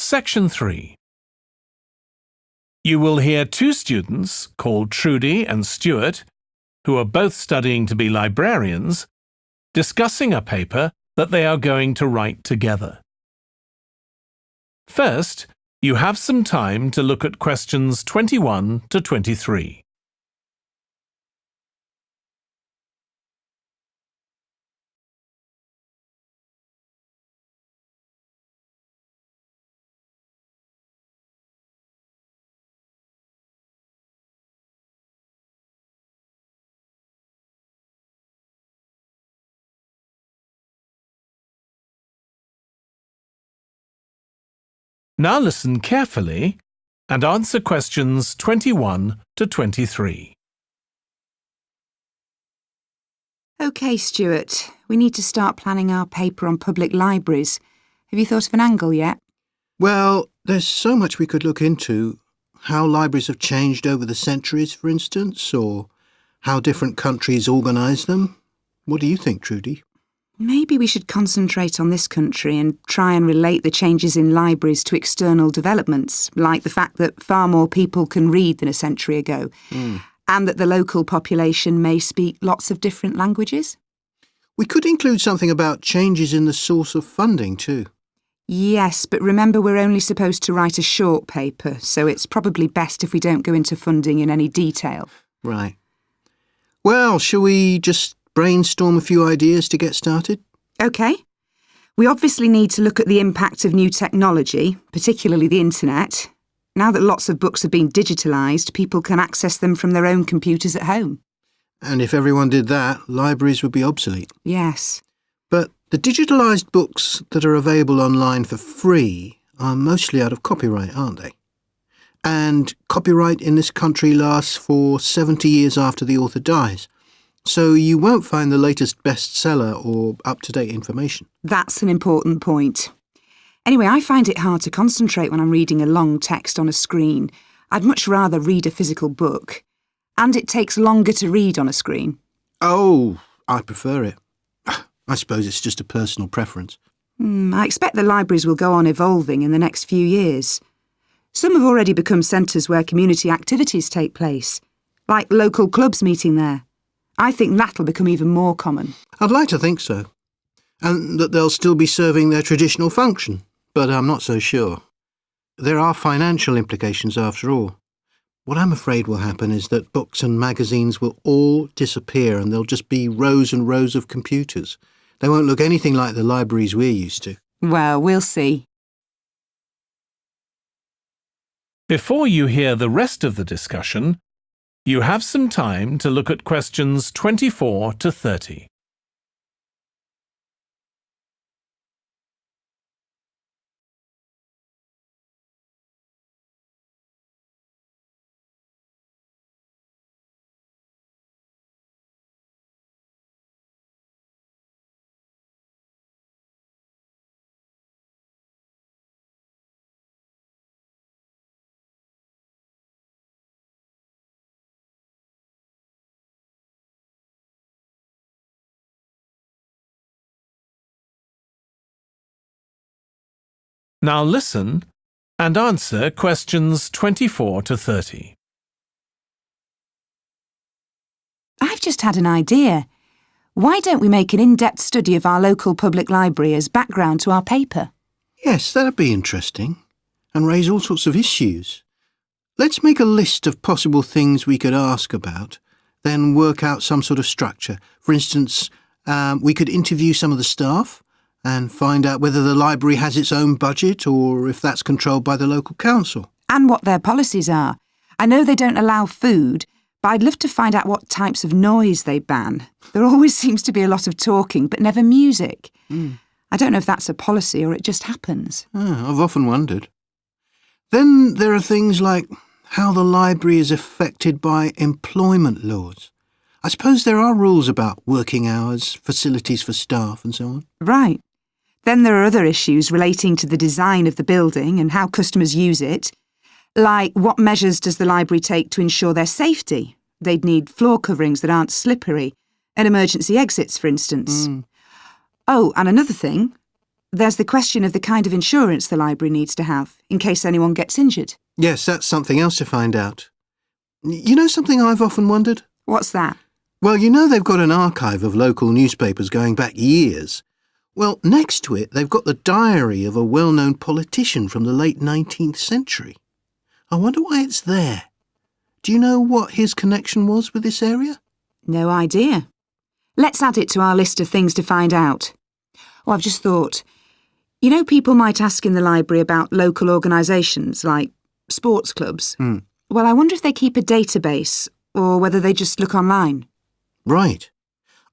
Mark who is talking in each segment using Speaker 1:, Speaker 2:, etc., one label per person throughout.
Speaker 1: Section 3. You will hear two students called Trudy and Stuart, who are both studying to be librarians, discussing a paper that they are going to write together. First, you have some time to look at questions 21 to 23. Now listen carefully and answer questions 21 to 23.
Speaker 2: OK, Stuart, we need to start planning our paper on public libraries. Have you thought of an angle yet?
Speaker 3: Well, there's so much we could look into. How libraries have changed over the centuries, for instance, or how different countries organise them. What do you think, Trudy?
Speaker 2: Maybe we should concentrate on this country and try and relate the changes in libraries to external developments, like the fact that far more people can read than a century ago, and that the local population may speak lots of different languages.
Speaker 3: We could include something about changes in the source of funding too.
Speaker 2: Yes, but remember we're only supposed to write a short paper, so it's probably best if we don't go into funding in any detail.
Speaker 3: Right. Well, shall we just brainstorm a few ideas to get started?
Speaker 2: OK. We obviously need to look at the impact of new technology, particularly the internet. Now that lots of books have been digitalised, people can access them from their own computers at home.
Speaker 3: And if everyone did that, libraries would be obsolete.
Speaker 2: Yes.
Speaker 3: But the digitalised books that are available online for free are mostly out of copyright, aren't they? And copyright in this country lasts for 70 years after the author dies. So you won't find the latest bestseller or up-to-date information.
Speaker 2: That's an important point. Anyway, I find it hard to concentrate when I'm reading a long text on a screen. I'd much rather read a physical book. And it takes longer to read on a screen.
Speaker 3: Oh, I prefer it. I suppose it's just a personal preference.
Speaker 2: I expect the libraries will go on evolving in the next few years. Some have already become centres where community activities take place, like local clubs meeting there. I think that'll become even more common.
Speaker 3: I'd like to think so. And that they'll still be serving their traditional function, but I'm not so sure. There are financial implications after all. What I'm afraid will happen is that books and magazines will all disappear and there'll just be rows and rows of computers. They won't look anything like the libraries we're used to.
Speaker 2: Well, we'll see.
Speaker 1: Before you hear the rest of the discussion, you have some time to look at questions 24 to 30. Now listen and answer questions 24 to 30.
Speaker 2: I've just had an idea. Why don't we make an in-depth study of our local public library as background to our paper?
Speaker 3: Yes, that'd be interesting. And raise all sorts of issues. Let's make a list of possible things we could ask about, then work out some sort of structure. For instance, we could interview some of the staff and find out whether the library has its own budget or if that's controlled by the local council.
Speaker 2: And what their policies are. I know they don't allow food, but I'd love to find out what types of noise they ban. There always seems to be a lot of talking, but never music. I don't know if that's a policy or it just happens.
Speaker 3: I've often wondered. Then there are things like how the library is affected by employment laws. I suppose there are rules about working hours, facilities for staff and so on.
Speaker 2: Right. Then there are other issues relating to the design of the building and how customers use it, like what measures does the library take to ensure their safety? They'd need floor coverings that aren't slippery, and emergency exits, for instance. Oh, and another thing, There's the question of the kind of insurance the library needs to have, in case anyone gets injured.
Speaker 3: Yes, that's something else to find out. You know something I've often wondered?
Speaker 2: What's that?
Speaker 3: Well, you know they've got an archive of local newspapers going back years. Well, next to it, they've got the diary of a well-known politician from the late 19th century. I wonder why it's there. Do you know what his connection was with this area?
Speaker 2: No idea. Let's add it to our list of things to find out. Oh, I've just thought. You know, people might ask in the library about local organisations like sports clubs. Well, I wonder if they keep a database or whether they just look online.
Speaker 3: Right.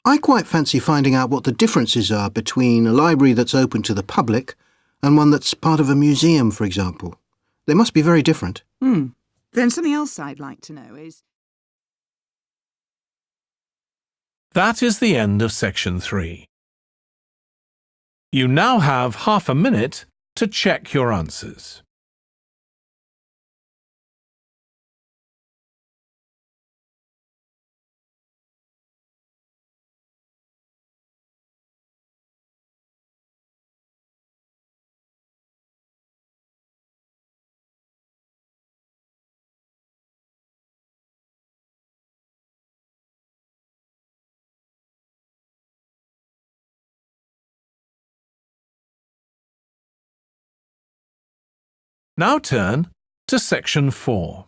Speaker 3: I quite fancy finding out what the differences are between a library that's open to the public and one that's part of a museum, for example. They must be very different.
Speaker 2: Then something else I'd like to know is...
Speaker 1: That is the end of section 3. You now have half a minute to check your answers. Now turn to section 4.